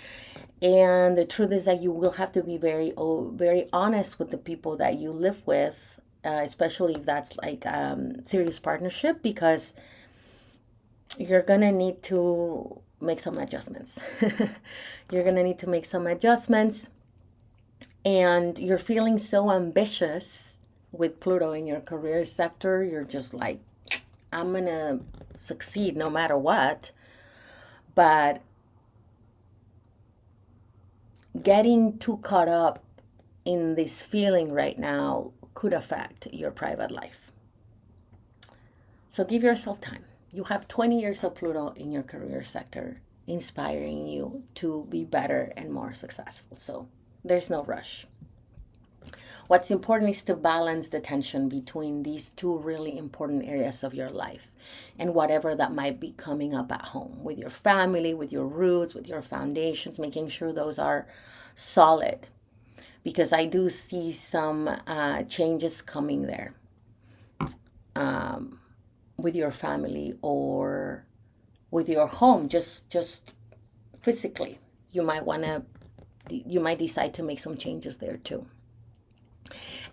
And the truth is that you will have to be very honest with the people that you live with, especially if that's serious partnership, because you're gonna need to make some adjustments. You're gonna need to make some adjustments. And you're feeling so ambitious with Pluto in your career sector. You're just like, I'm going to succeed no matter what. But getting too caught up in this feeling right now could affect your private life. So give yourself time. You have 20 years of Pluto in your career sector, inspiring you to be better and more successful. So there's no rush. What's important is to balance the tension between these two really important areas of your life and whatever that might be coming up at home with your family, with your roots, with your foundations, making sure those are solid. Because I do see some changes coming there with your family or with your home, just physically. You might decide to make some changes there too.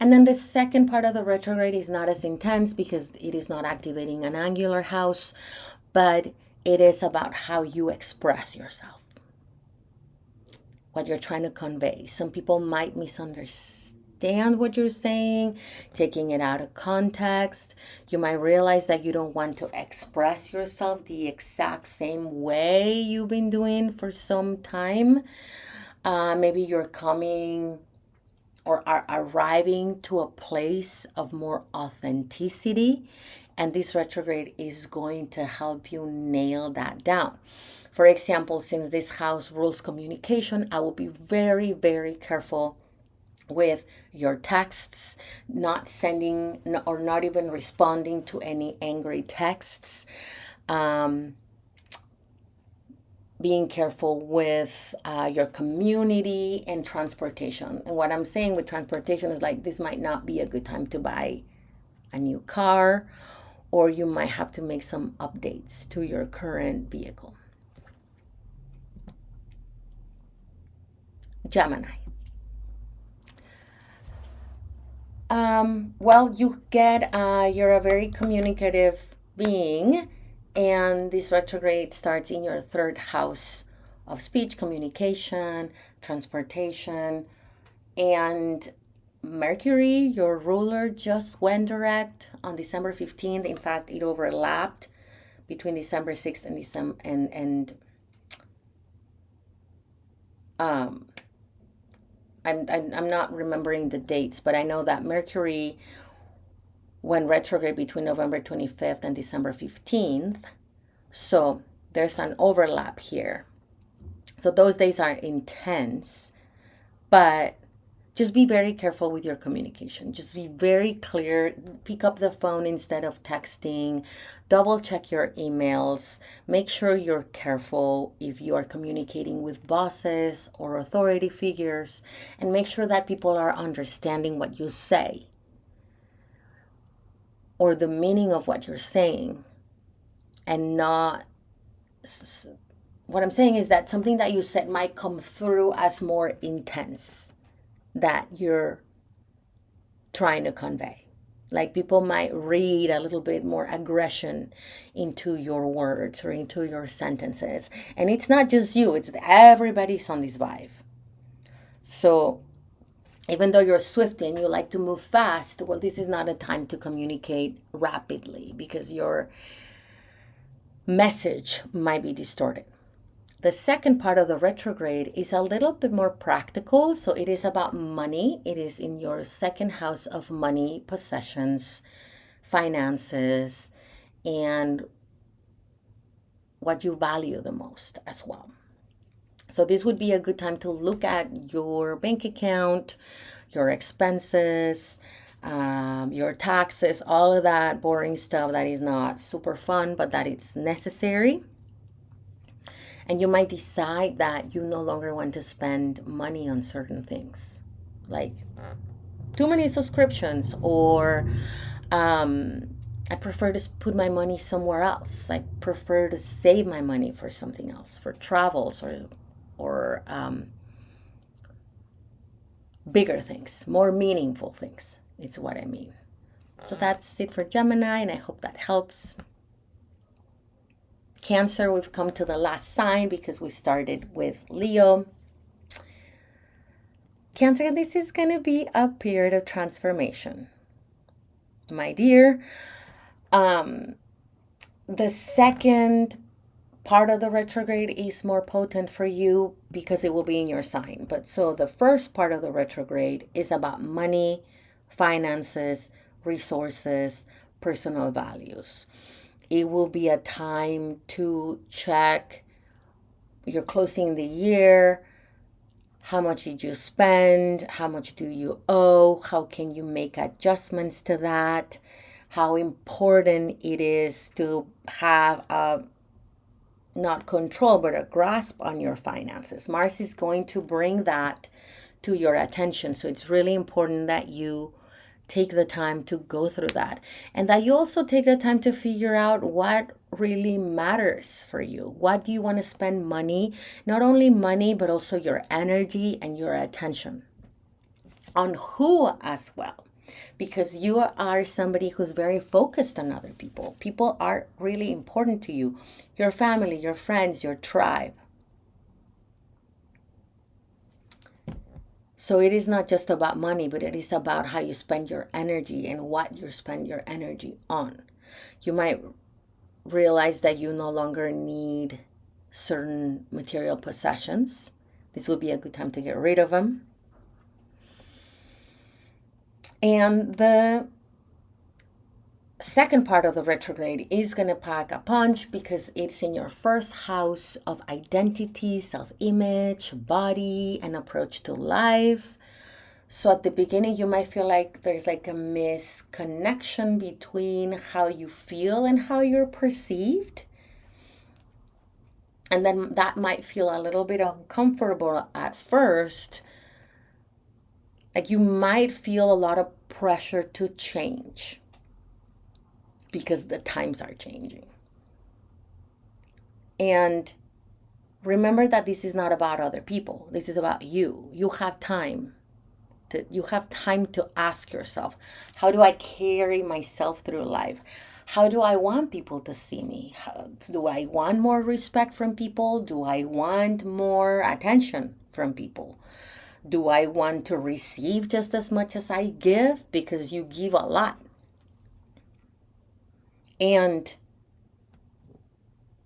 And then the second part of the retrograde is not as intense because it is not activating an angular house, but it is about how you express yourself, what you're trying to convey. Some people might misunderstand what you're saying, taking it out of context. You might realize that you don't want to express yourself the exact same way you've been doing for some time. Maybe you're coming or are arriving to a place of more authenticity, and this retrograde is going to help you nail that down. For example, since this house rules communication, I will be very, very careful with your texts, not sending or not even responding to any angry texts. Being careful with your community and transportation. And what I'm saying with transportation is this might not be a good time to buy a new car, or you might have to make some updates to your current vehicle. Gemini. You're a very communicative being, and this retrograde starts in your third house of speech, communication, transportation, and Mercury, your ruler, just went direct on December 15th. In fact, it overlapped between December 6th and December I'm not remembering the dates, but I know that Mercury went retrograde between November 25th and December 15th. So there's an overlap here. So those days are intense, but just be very careful with your communication. Just be very clear. Pick up the phone instead of texting. Double check your emails. Make sure you're careful if you are communicating with bosses or authority figures, and make sure that people are understanding what you say or the meaning of what you're saying, and not, what I'm saying is that something that you said might come through as more intense that you're trying to convey. Like people might read a little bit more aggression into your words or into your sentences. And it's not just you, it's everybody's on this vibe. So even though you're swift and you like to move fast, well, this is not a time to communicate rapidly because your message might be distorted. The second part of the retrograde is a little bit more practical. So it is about money. It is in your second house of money, possessions, finances, and what you value the most as well. So this would be a good time to look at your bank account, your expenses, your taxes, all of that boring stuff that is not super fun, but that it's necessary. And you might decide that you no longer want to spend money on certain things, like too many subscriptions, or I prefer to put my money somewhere else. I prefer to save my money for something else, for travels or bigger things, more meaningful things. It's what I mean. So that's it for Gemini, and I hope that helps. Cancer, we've come to the last sign because we started with Leo. Cancer, this is going to be a period of transformation, my dear. The second part of the retrograde is more potent for you because it will be in your sign. But so the first part of the retrograde is about money, finances, resources, personal values. It will be a time to check, you're closing the year, how much did you spend, how much do you owe, how can you make adjustments to that, how important it is to have a, not control, but a grasp on your finances. Mars is going to bring that to your attention. So it's really important that you take the time to go through that, and that you also take the time to figure out what really matters for you. What do you want to spend money, not only money, but also your energy and your attention on, who as well, because you are somebody who's very focused on other people. People are really important to you, your family, your friends, your tribe. So it is not just about money, but it is about how you spend your energy and what you spend your energy on. You might realize that you no longer need certain material possessions. This would be a good time to get rid of them. And the second part of the retrograde is going to pack a punch because it's in your first house of identity, self-image, body, and approach to life. So at the beginning, you might feel like there's like a misconnection between how you feel and how you're perceived. And then that might feel a little bit uncomfortable at first. Like you might feel a lot of pressure to change, because the times are changing. And remember that this is not about other people. This is about you. You have time to ask yourself, how do I carry myself through life? How do I want people to see me? Do I want more respect from people? Do I want more attention from people? Do I want to receive just as much as I give? Because you give a lot. And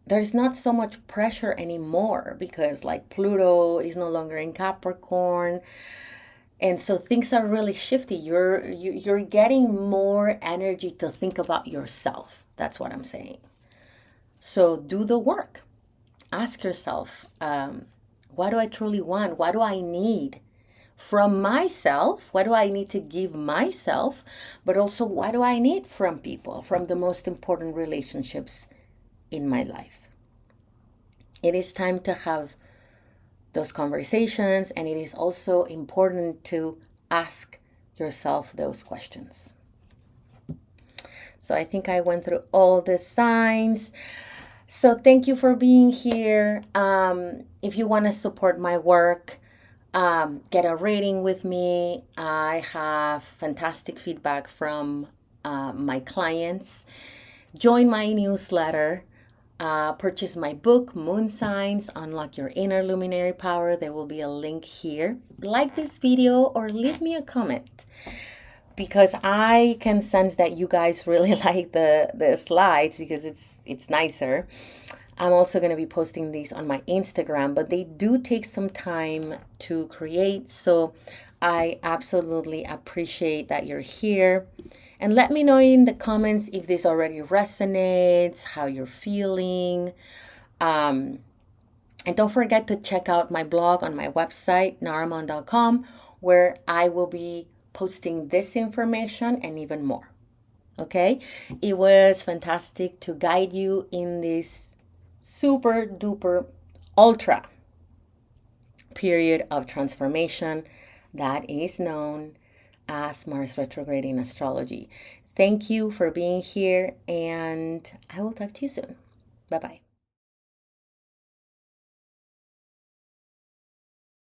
there's not so much pressure anymore because like Pluto is no longer in Capricorn. And so things are really shifty. You're getting more energy to think about yourself. That's what I'm saying. So do the work. Ask yourself, what do I truly want? What do I need from myself? What do I need to give myself? But also, what do I need from people, from the most important relationships in my life? It is time to have those conversations, and it is also important to ask yourself those questions. So I think I went through all the signs. So thank you for being here. If you want to support my work, get a reading with me. I have fantastic feedback from my clients. Join my newsletter. Purchase my book, Moon Signs, Unlock Your Inner Luminary Power. There will be a link here. Like this video or leave me a comment, because I can sense that you guys really like the slides, because it's nicer. I'm also going to be posting these on my Instagram, but they do take some time to create. So I absolutely appreciate that you're here. And let me know in the comments if this already resonates, how you're feeling. And don't forget to check out my blog on my website, naramon.com, where I will be posting this information and even more. Okay? It was fantastic to guide you in this super duper ultra period of transformation that is known as Mars retrograde in astrology. Thank you for being here, and I will talk to you soon. Bye-bye.